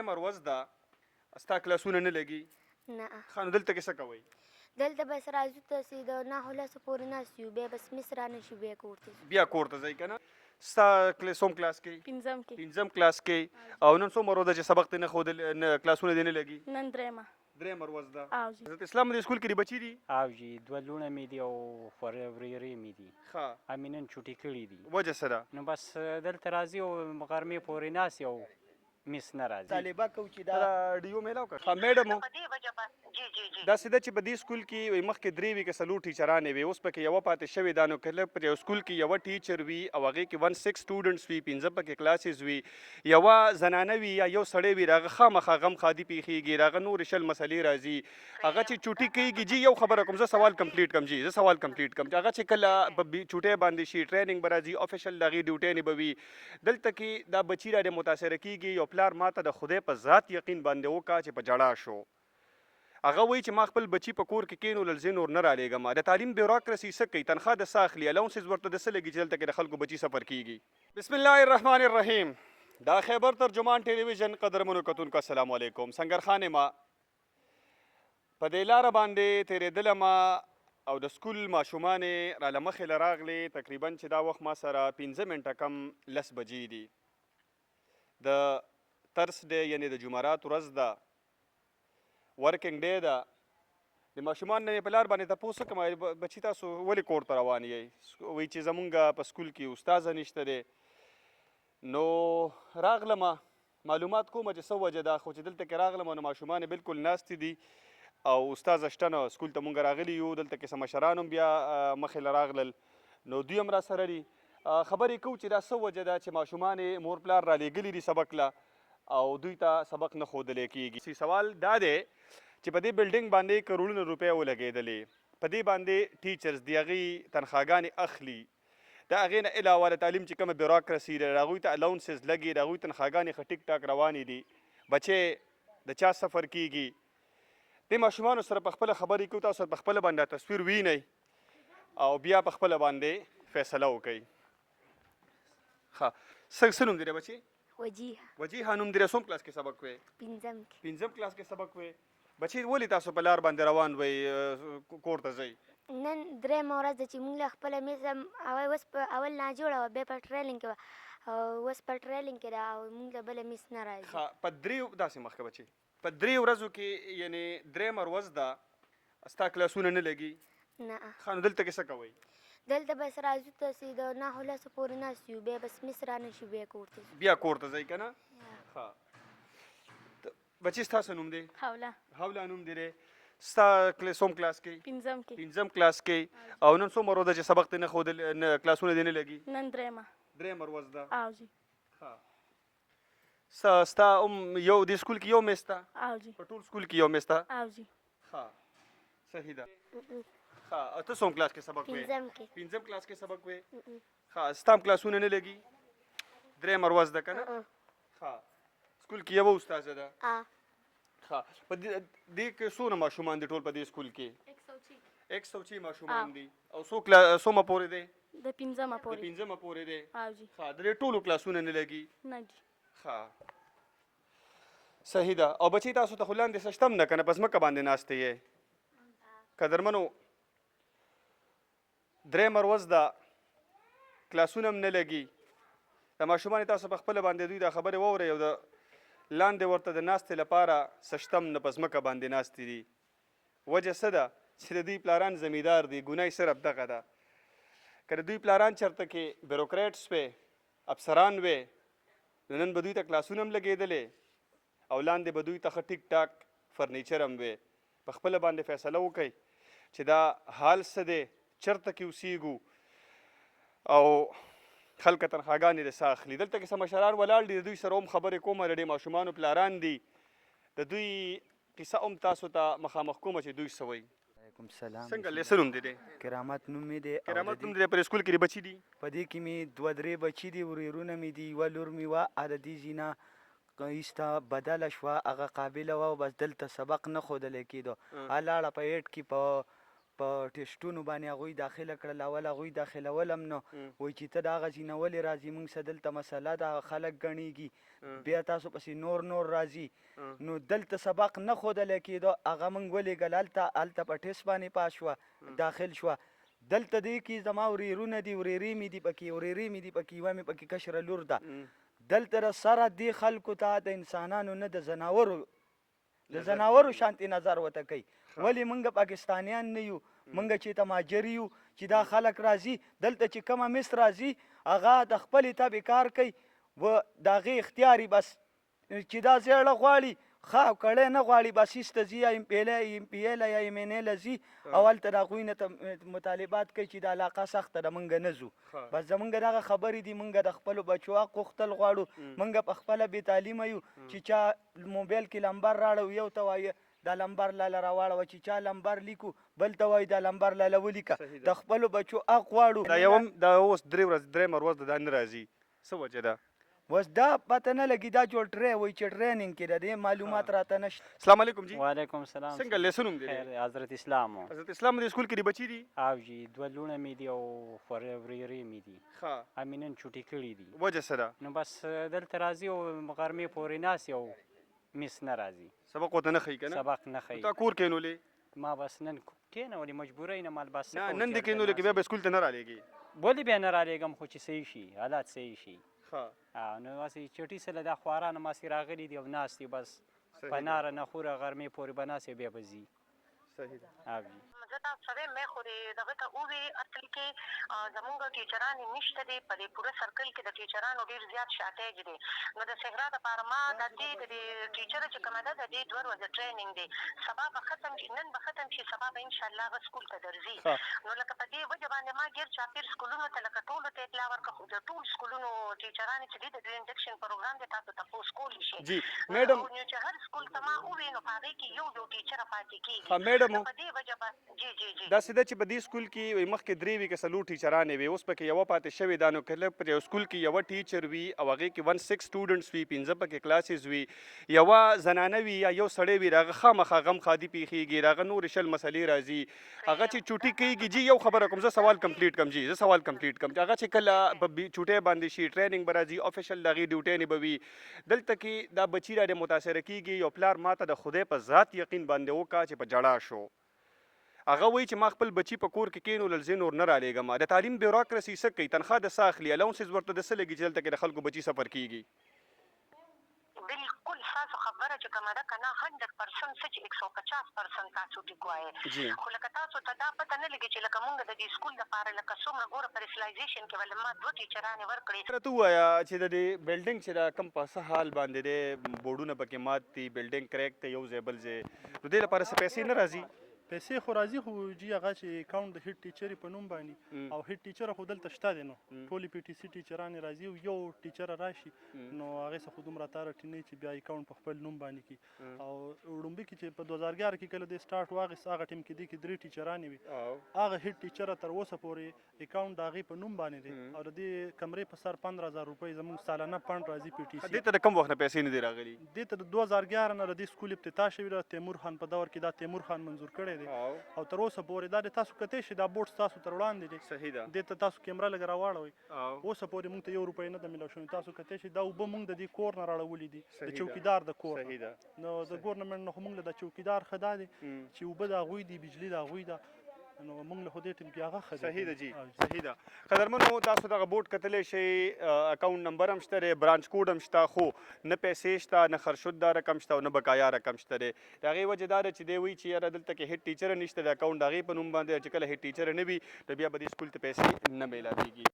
درېیمه ورځ ده ستا کلاسونه نه لګي نه ښه نو دلته کې څه کوئ دلته بس راځو تاسې د نهو لسو پورې ناست یو بیا بس مس رانشي بیا کور ته ځو بیا کور ته ځئ که نه ستا څوم کلاس کې پنځم کې پنځم کلاس کې او نن څومره ورځ ده چې سبق دې نه ښودل کلاسونه دې نه لګي نن درېیمه درېیمه ورځ ده او جی حضرت اسلام دې سکول کې دې بچي دي او جی دوه لوڼه مې دي او ورېرې مې دي ښه همې نن چوټي کړي دي وجه څه ده نو بس دلته راځي او غرمې پورې ناست او میس نه راځي طالبه کو چې دا راډیو میلاو کړه ښه میډم داسې ده چې په دې سکول کې وایي مخکې درې وي که څلور ټیچرانې وي اوس پکې یوه پاتې شوې ده نو کله په یو سکول کې یوه ټیچر وي او هغې کې 16 سټوډنټس وي 15 پکې کلاسز وي یوه زنانه وي یا یو سړی وي د هغه خامخا غم خادي پیښیږي د هغه نورې شل مسلې راځي هغه چې چوټي کېږي جي یو خبره کوم زه سوال کمپلیټ کم جي زه سوال کمپلیټ کم هغه چې کله په چوټۍ باندې شي ټریننګ به راځي افیشل د هغې ډیوټۍ نه به وي دلته کې دا بچي را متاثره کېږي یو پلار ماته د خدای په ذات یقین باندې وکړه چې په جړا شو هغه وایي چې ما خپل بچي په کور کې کېنولل زه نور نه رالیږم د تعلیم بیوروکراسي څه کوي تنخوا د څه اخلي الاونسز ورته د څه لګي چې دلته کې د خلکو بچي سفر کېږي بسم الله الرحمن الرحیم دا خیبر ترجمان ټلویزیون قدرمنو کتونکو السلام علیکم سنګرخان ما په دې لاره باندې تېرېدله ما او د سکول ماشومانې را له مخې له راغلې تقریبا چې دا وخت ما سره 15 منټه کم 10 بجې دي د ترسډے یعنې د جمعرات ورځ ده ورکینګ ډے ده د ماشومان نه مې په لار باندې تپوس وکړم بچي تاسو ولې کور ته روان یئ وایي چې زمونږ په سکول کې استاذه نشته دی نو راغلمه معلومات کومه چې څه وجه ده خو چې دلته کې راغلم نو ماشومان بالکل ناستې دي او استاذه شته نه سکول ته مونږ راغلي یو دلته کې څه مشران هم بیا مخې له راغلل نو دوی هم را سره دي خبرې کوو چې دا څه وجه ده چې ماشومان مور پلار رالیږلي دي سبق له او دوی ته سبق نه ښودلی کېږي سوال دا دی چې په دې بلډینګ باندې کروڑونه روپۍ ولګېدلې په دې باندې ټیچرز د هغې تنخواګانې اخلي د هغې نه علاوه د تعلیم چې کومه بیوروکراسي ده د هغوی ته الاونسز لګي د هغوی تنخواګانې ښه ټیک ټاک روانې دي بچې د چا سفر کېږي دې ماشومانو سره په خپله خبرې کوو تاسو په خپله باندې تصویر وینئ او بیا په خپله باندې فیصله وکئ ښه څه نوم دی بچې وجیه وجیحه نوم دی څوم کلاس کې سبق وې پنځم کې پنځم کلاس کې سبق وې بچې ولې تاسو په لار باندې روان وئ کور ته ځئ نن درېیمه ورځ ده چې موږ له خپله میس اوس په اول ناجوړه وه بیا په ټریلینګ کې وه او اوس په ټریلینګ کې ده او موږ له بله میس نه راځي ښه په درې داسې مخکې بچې په درې ورځو کې یعنې درېیمه ورځ ده ستا کلاسونه نه لګي نه ښه نو دلته کې څه کوئ دلته بس راځو تاسې د نهو لسو پورې ناست یو بیا بس مس رانشي بیا کور ته ځو بیا کور ته ځئ که نه ښه بچې ستاسو نوم دی حوله حوله نوم دی ستا څوم کلاس کې پنځم کې پنځم کلاس کې او نن څومره ورځ ده چې سبق دې نه ښودل کلاسونه دې نه لګي نن درېیمه درېیمه ورځ ده او جی ښه ستا یو دې سکول کې یو میس ته او جی په ټول سکول کې یو میس ته او جی ښه صحیح ده ښه او ته څوم کلاس کې سبق وې پنځم کې پنځم کلاس کې سبق وې ښه ستا هم کلاسونه نه لګي درېیمه ورځ ده که نه ښه سکول کې یوه استاذه ده ښه په دې کې څونه ماشومان دي ټول په دې سکول کې 106 ماشومان دي او څومره پورې دی د پنځمه د پورې پنځمه پورې دی او جی ښه د دې ټولو کلاسونه نه لګي نه جی ښه صحیح ده او بچې تاسو ته خو لاندې څه شته هم نه که نه په ځمکه باندې ناستې یې قدرمنو درېیمه ورځ ده کلاسونه هم نه لګي د ماشومان تاسو په خپله باندې دوی دا خبرې واورئ او د لاندې ورته د ناستې لپاره څه شته هم نه په ځمکه باندې ناستې دي وجه څه ده چې د دوی پلاران زمیندار دي ګناه صرف دغه ده که د دوی پلاران چېرته کې بیروکریټس وی افسران وی نو نن به دوی ته کلاسونه هم لګېدلې او لاندې به دوی ته ښه ټیک ټاک فرنیچر هم وی په خپله باندې فیصله وکئ چې دا حال څه دی چېرته کې اوسېږو او خلکه تنخواګانې د څه اخلي دلته کې څه مشران ولاړ دي د دوی سره هم خبرې کومه د دې ماشومانو پلاران دي د دوی قصه هم تاسو ته مخامخ کومه چې دوی څه وایي وعلیکم السلام څنګه څه نوم دی دی کرامت نوم مې دی کرامت نوم دی پر سکول کې بچي دي په دې کې مې دوه درې بچي دي ورېرونه مې دي یوه لور مې وه د دې ځینه ایسته بدله شوه هغه قابله وه بس دلته سبق نه ښودلی کېدو لاړه په 8 کې په ټیسټونو باندې هغوی داخله کړل. اول هغوی داخلول هم نه، وایي چې ته د هغه ځای نه ولې راځي، موږ څه دلته مسله ده، خلک ګڼېږي، بیا تاسو پسې نور راځي. نو دلته سبق نه ښودلی کېده، هغه موږ ولېږل هلته په ټیسټ باندې پاس شوه، داخل شوه. دلته دې کې زما ورېرونه دي، ورېرې مې دي پکې، ورېرې مې دي پکې، یوه مې پکې کشره لور ده. دلته د سره دې خلکو ته د انسانانو نه د زناورو شانتې نظر ورته کوي. ولې موږ پاکستانیان نه یو، موږ چې ته مهاجر یو، چې دا خلک راځي دلته چې کومه مس راځي هغه د خپلې تبې کار کوي و د هغې اختیار بس چې دا زیړه غواړي ښه او کړی نه غواړي بس ایسته ځي یا ایم پی ایل یا ایم این ایل ځي او هلته د هغوی نه مطالبات کوي چې د علاقه سخته ده موږ نه ځو. بس زموږ دغه خبرې دي، موږ د خپلو بچو حق غوښتل غواړو. موږ په خپله بې تعلیمه یو چې چا موبایل کې لمبر راړو، یو ته وایي دا لمبر لاله راواړوه، چې چا لمبر لیکو بل ته وایي دا لمبر لاله ولیکه. د خپلو بچو حق غواړو. دا اوس درېیمه ورځ ده، دا نه راځي، څه وجه ده؟ اوس دا پته نه لګي، دا جوړ وایي چې ټریننګ کې ده، دې معلومات راته نشته. السلام علیکم جی. وعلیکم السلام. څنګه لیسن هم دی؟ خیر، حضرت اسلام و. حضرت اسلام دې سکول کې دی بچي دي؟ او جی، دوه لوڼه مې دي او ورېرې مې دي. ښه. همې نن چوټي کړي دي. وجه څه ده؟ نو بس دلته راځي او غرمې پورې ناست او میس نه راځي، سبق ورته نه ښیي که نه؟ سبق نه ښیي. تا کور کېنولې؟ ما بس نن کېنولې، مجبورۍ نه مال بس نه نن دې کېنولې که بیا به سکول ته نه رالېږي؟ ولې بیا نه رالېږم، خو چې صحیح شي، حالات صحیح شي. ښه. نو هسې چټي سره دا خوارانه ماسې راغلي دي او ناست دي، بس په ناره نه خوره غرمې پورې به ناست بیا به ځي. صحیح ده. او جی. زه تاسو سره مې خو دغه ته ووې اصل کې زمونږ ټیچران نشته دي په دې پوره سرکل کې، د ټیچرانو ډېر زیات شارټیج دی. نو د صحرا دپاره ما د دې ټیچره چې کومه ده د دې 2 ورځې ټریننګ دی، سبا به ختم شي، نن به ختم شي، سبا به انشاءالله هغه سکول ته درځي. نو لکه په دې وجه باندې ما ګیر چاپېر سکولونو ته لکه ټولو ته اطلاع ورکړه، خو د ټول سکولونو ټیچرانې چې دي د دوی انډکشن پروګرام دی، تاسو تپوس کولی شئ. جی میډم. نو چې هر سکول ته ما ووې نو په هغې کې یو ټیچره پاتې کېږي. ها میډم، په دې وجه باندې جی داسې ده چې په دې سکول کې مخکې 3 وي که 4 ټیچرانې وي، اوس پکې یوه پاتې شوې ده. نو کله په یو سکول کې یوه ټیچر وي او هغې کې 16 سټوډنټس وي، 15 پکې کلاسز وي، یوه زنانه وي یا یو سړی وي، د هغه خامخا غم خادي پیښیږي، د هغه نورې شل مسلې راځي، هغه چې چوټي کېږي. جی یو خبره کوم، زه سوال کمپلیټ کم. جی زه سوال کمپلیټ کم. هغه چې کله په چوټۍ باندې شي ټریننګ به راځي، افیشل د هغې ډیوټۍ نه به وي. دلته کې دا بچي راډې متاثره کېږي. یو پلار ماته د خدای په ذات یقین باندې وکړه چې په جړا شو. هغه وایي چې ما خپل بچي په کور کې کېنولل، زه نور نه رالېږم. د تعلیم بیوروکراسي څه کوي؟ تنخواه د څه اخلي؟ الاونسز ورته د څه لګي چې دلته کې د خلکو بچي سفر کېږي؟ بالکل ستاسو خبره چې کومه ده که نه 100% څه چې 150% تاسو ټیک وایې. خو لکه تاسو ته دا پته نه لګي چې لکه مونږ د دې سکول دپاره لکه څومره ګوره په ریسلایزیشن کې ولې ما 2 ټیچرانې ورکړې. ته ووایه چې د دې بلډینګ چې دا کوم په څه حال باندې دی، بورډونه پکې مات دي، بلډینګ کریک دی یو ځای بل ځای، نو دې لپاره څه پیسې نه راځي؟ پیسې خو راځي، خو جی هغه چې اکاونټ د هیډ ټیچرې په نوم باندې او هیډ ټیچره خو دلته شته دی، نو ټولې پی ټي سي ټیچرانې راځي او یو ټیچره راشي، نو هغې څه خو دومره اتارټي نه چې بیا اکاونټ په خپل نوم باندې کړي. او وړومبي کې چې په 2011 کې کله دې سټارټ واخیست، هغه ټیم کې دې کې 3 ټیچرانې وي، هغه هیډ ټیچره تر اوسه پورې اکاونټ د هغې په نوم باندې دی او د دې کمرې په سر 15,000 روپۍ زموږ سالانه فنډ راځي پی ټي سي. دې ته د کوم وخت نه پیسې نه دي راغلي؟ دې ته د 2011 نه د دې سکول افتتاح شوي ده، تیمور خان په دور کې دا تیمور خان منظور کړی دی او تر اوسه پورې دا د تاسو کتلی شئ، دا بورډ ستاسو تر وړاندې دی. صحیح ده. دې ته تاسو کیمره لږ راواړوئ. اوسه پورې موږ ته 1 روپۍ نه ده میلاو شوې. تاسو کتلی شئ دا اوبه موږ د دې کور نه راړولي دي، د چوکیدار د کور. صحیح ده. نو د ګورنمنټ نه خو موږ له د چوکیدار ښه دا دی چې اوبه د هغوی دي، بجلي د هغوی ده، نو موږ له خو دې ټیم کې هغه ښه دی. صحیح ده جی، صحیح ده. قدرمنو تاسو دغه بورډ کتلی شئ، اکاونټ نمبر هم شته دی، برانچ کوډ هم شته، خو نه پیسې شته، نه خرشود دا رقم شته او نه بقایا رقم شته دی. د هغې وجه دا ده چې دی وایي چې یاره دلته کې هیډ ټیچره نشته، د اکاونټ د هغې په نوم باندې چې کله هیډ ټیچره نه وي نو بیا به دې سکول ته پیسې نه میلاویږي.